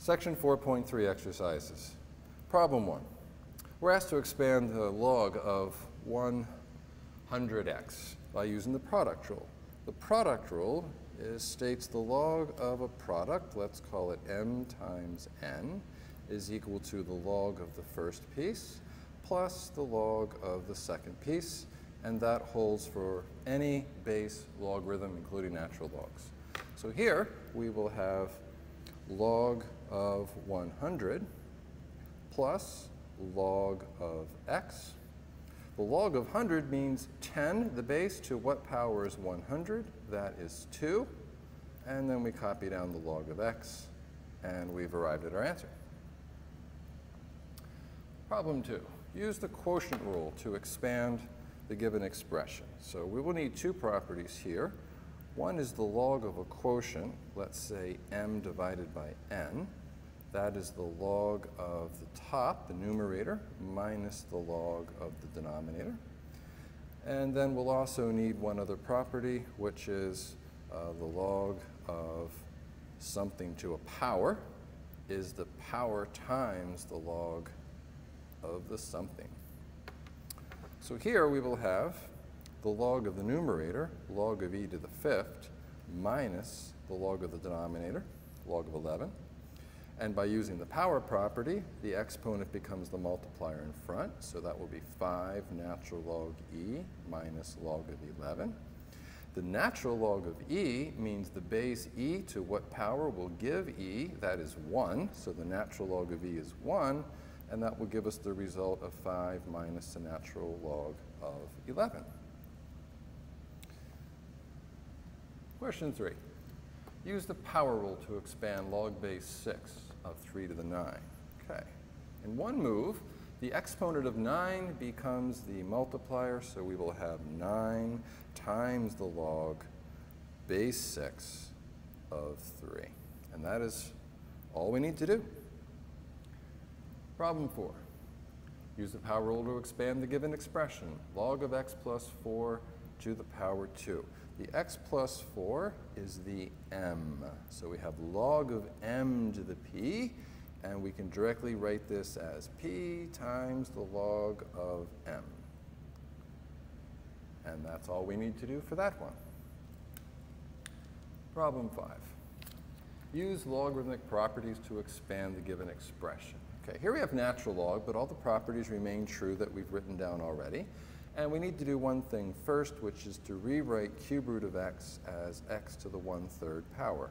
Section 4.3 exercises. Problem 1. We're asked to expand the log of 100x by using the product rule. The product rule states the log of a product, let's call it m times n, is equal to the log of the first piece plus the log of the second piece, and that holds for any base logarithm, including natural logs. So here we will have log of 100 plus log of x. The log of 100 means 10, the base, to what power is 100? That is 2. And then we copy down the log of x, and we've arrived at our answer. Problem 2. Use the quotient rule to expand the given expression. So we will need two properties here. One is the log of a quotient, let's say m divided by n. That is the log of the top, the numerator, minus the log of the denominator. And then we'll also need one other property, which is the log of something to a power is the power times the log of the something. So here we will have the log of the numerator, log of e to the fifth, minus the log of the denominator, log of 11. And by using the power property, the exponent becomes the multiplier in front, so that will be 5 natural log e minus log of 11. The natural log of e means the base e to what power will give e, that is 1, so the natural log of e is 1, and that will give us the result of 5 minus the natural log of 11. Question 3. Use the power rule to expand log base 6 of 3 to the 9. Okay. In one move, the exponent of 9 becomes the multiplier, so we will have 9 times the log base 6 of 3. And that is all we need to do. Problem 4. Use the power rule to expand the given expression, log of x plus 4 to the power 2. The x plus 4 is the m. So we have log of m to the p, and we can directly write this as p times the log of m. And that's all we need to do for that one. Problem 5. Use logarithmic properties to expand the given expression. Okay, here we have natural log, but all the properties remain true that we've written down already. And we need to do one thing first, which is to rewrite cube root of x as x to the 1/3 power.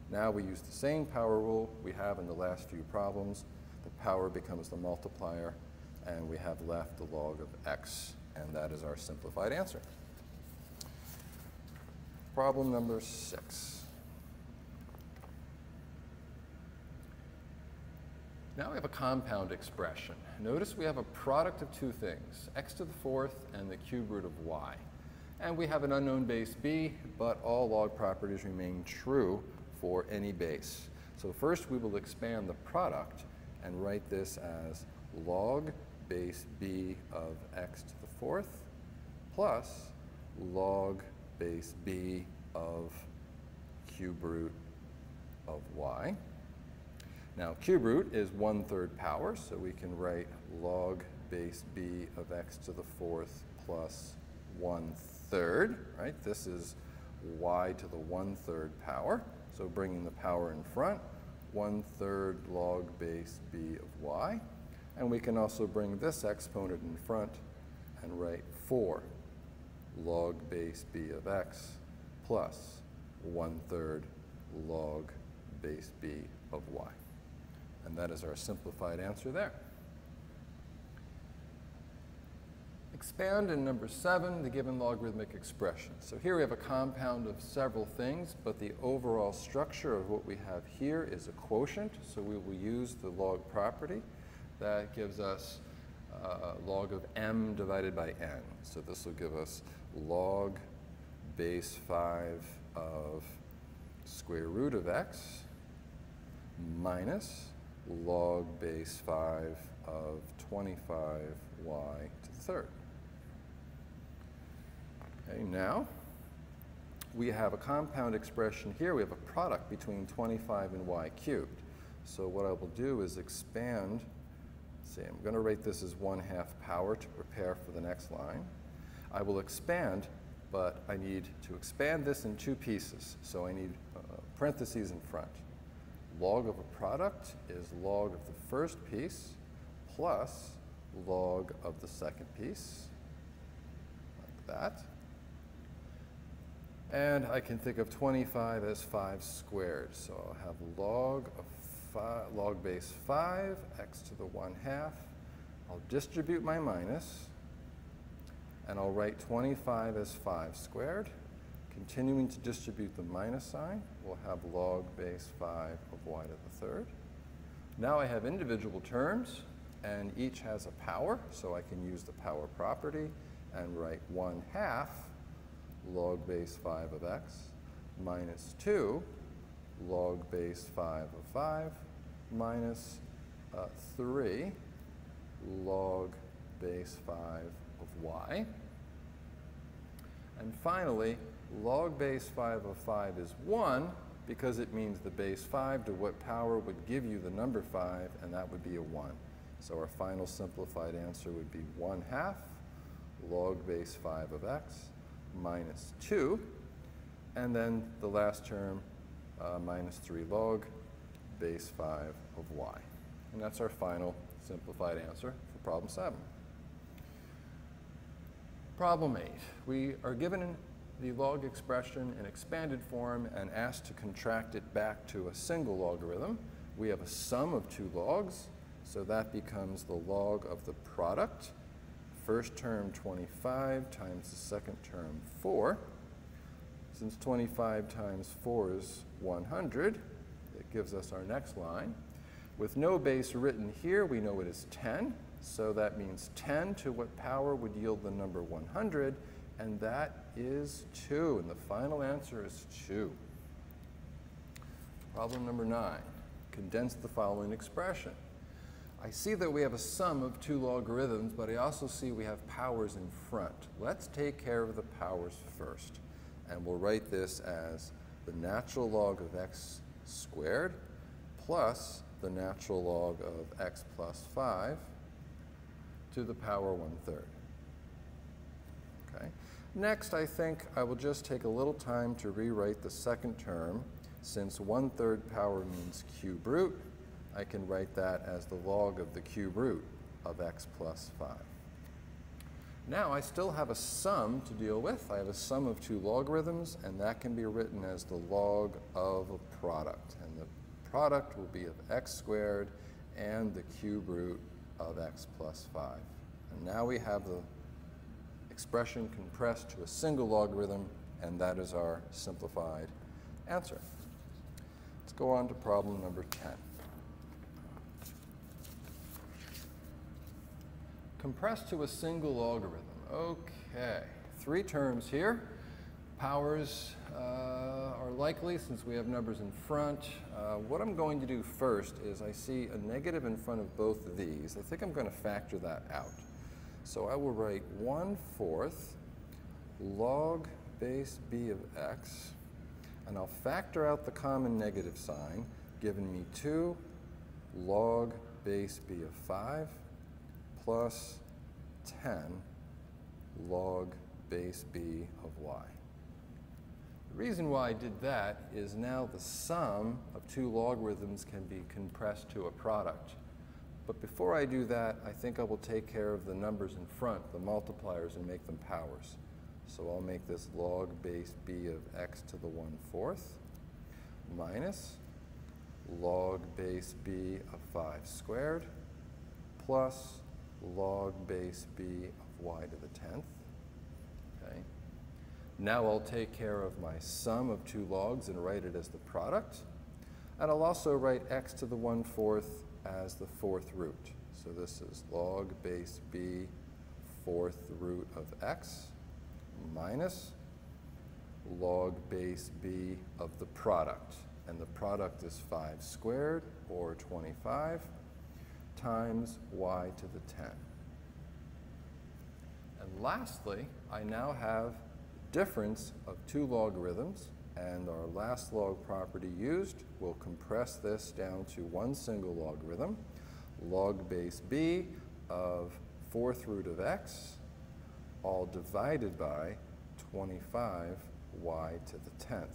Now we use the same power rule we have in the last few problems. The power becomes the multiplier, and we have left the log of x, and that is our simplified answer. Problem number 6. Now we have a compound expression. Notice we have a product of two things, x to the 4th and the cube root of y. And we have an unknown base b, but all log properties remain true for any base. So first we will expand the product and write this as log base b of x to the 4th plus log base b of cube root of y. Now, cube root is 1/3 power, so we can write log base b of x to the 4th plus 1/3, right? This is y to the 1/3 power, so bringing the power in front, 1/3 log base b of y. And we can also bring this exponent in front and write 4 log base b of x plus 1/3 log base b of y. And that is our simplified answer there. Expand in number 7 the given logarithmic expression. So here we have a compound of several things, but the overall structure of what we have here is a quotient. So we will use the log property. That gives us log of m divided by n. So this will give us log base 5 of square root of x minus log base 5 of 25y to the 3rd. Okay, now we have a compound expression here. We have a product between 25 and y cubed. So what I will do is expand. See, I'm going to rate this as 1/2 power to prepare for the next line. I will expand, but I need to expand this in two pieces. So I need parentheses in front. Log of a product is log of the first piece plus log of the second piece, like that. And I can think of 25 as 5 squared. So I'll have log base 5, x to the 1/2. I'll distribute my minus, and I'll write 25 as 5 squared. Continuing to distribute the minus sign, we'll have log base 5 of y to the 3rd. Now I have individual terms, and each has a power, so I can use the power property and write 1/2 log base 5 of x minus 2 log base 5 of 5 minus 3 log base 5 of y. And finally, log base 5 of 5 is 1 because it means the base 5 to what power would give you the number 5, and that would be a 1. So our final simplified answer would be 1/2 log base 5 of x minus 2, and then the last term minus 3 log base 5 of y. And that's our final simplified answer for problem 7. Problem 8. We are given the log expression in expanded form and asked to contract it back to a single logarithm. We have a sum of two logs, so that becomes the log of the product. First term 25 times the second term 4. Since 25 times 4 is 100, it gives us our next line. With no base written here, we know it is 10. So that means 10 to what power would yield the number 100, and that is 2. And the final answer is 2. Problem number 9. Condense the following expression. I see that we have a sum of two logarithms, but I also see we have powers in front. Let's take care of the powers first. And we'll write this as the natural log of x squared plus the natural log of x plus 5 to the power 1/3. Okay. Next, I think I will just take a little time to rewrite the second term. Since 1/3 power means cube root, I can write that as the log of the cube root of x plus 5. Now I still have a sum to deal with. I have a sum of two logarithms, and that can be written as the log of a product. And the product will be of x squared and the cube root of x plus 5. And now we have the expression compressed to a single logarithm, and that is our simplified answer. Let's go on to problem number 10. Compressed to a single logarithm. Okay, 3 terms here. Powers are likely since we have numbers in front. What I'm going to do first is I see a negative in front of both of these. I think I'm going to factor that out. So I will write 1/4 log base b of x, and I'll factor out the common negative sign, giving me 2 log base b of 5 plus 10 log base b of y. The reason why I did that is now the sum of two logarithms can be compressed to a product. But before I do that, I think I will take care of the numbers in front, the multipliers, and make them powers. So I'll make this log base b of x to the 1/4 minus log base b of 5 squared plus log base b of y to the 10th. Okay. Now I'll take care of my sum of two logs and write it as the product. And I'll also write x to the 1/4 as the 4th root. So this is log base b 4th root of x minus log base b of the product. And the product is 5 squared, or 25, times y to the 10. And lastly, I now have difference of two logarithms. And our last log property used will compress this down to one single logarithm, log base b of 4th root of x, all divided by 25y to the 10th.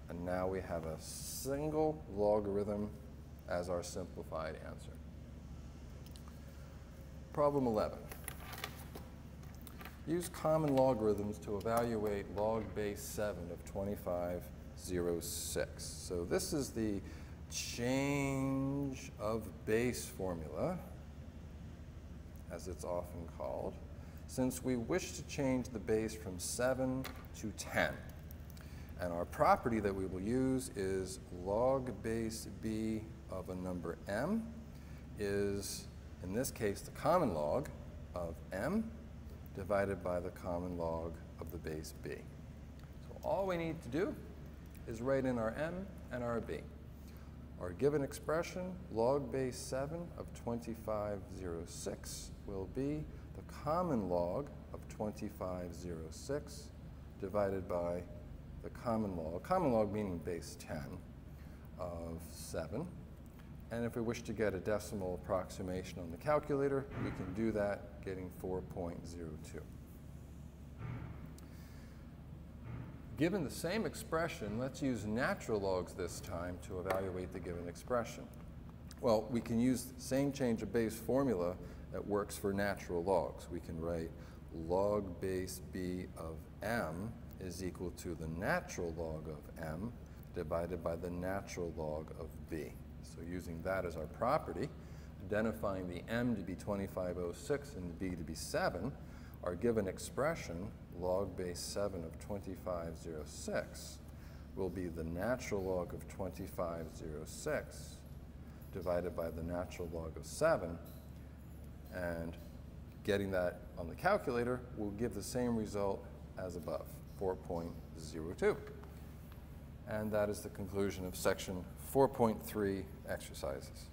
And now we have a single logarithm as our simplified answer. Problem 11. Use common logarithms to evaluate log base 7 of 2506. So this is the change of base formula, as it's often called, since we wish to change the base from 7 to 10. And our property that we will use is log base b of a number m is, in this case, the common log of m divided by the common log of the base b. So all we need to do is write in our m and our b. Our given expression, log base 7 of 2506, will be the common log of 2506 divided by the common log meaning base 10 of 7. And if we wish to get a decimal approximation on the calculator, we can do that getting 4.02. Given the same expression, let's use natural logs this time to evaluate the given expression. Well, we can use the same change of base formula that works for natural logs. We can write log base b of m is equal to the natural log of m divided by the natural log of b. So using that as our property, identifying the m to be 2506 and the b to be 7, our given expression, log base 7 of 2506, will be the natural log of 2506 divided by the natural log of 7, and getting that on the calculator will give the same result as above, 4.02. And that is the conclusion of section 4.3 exercises.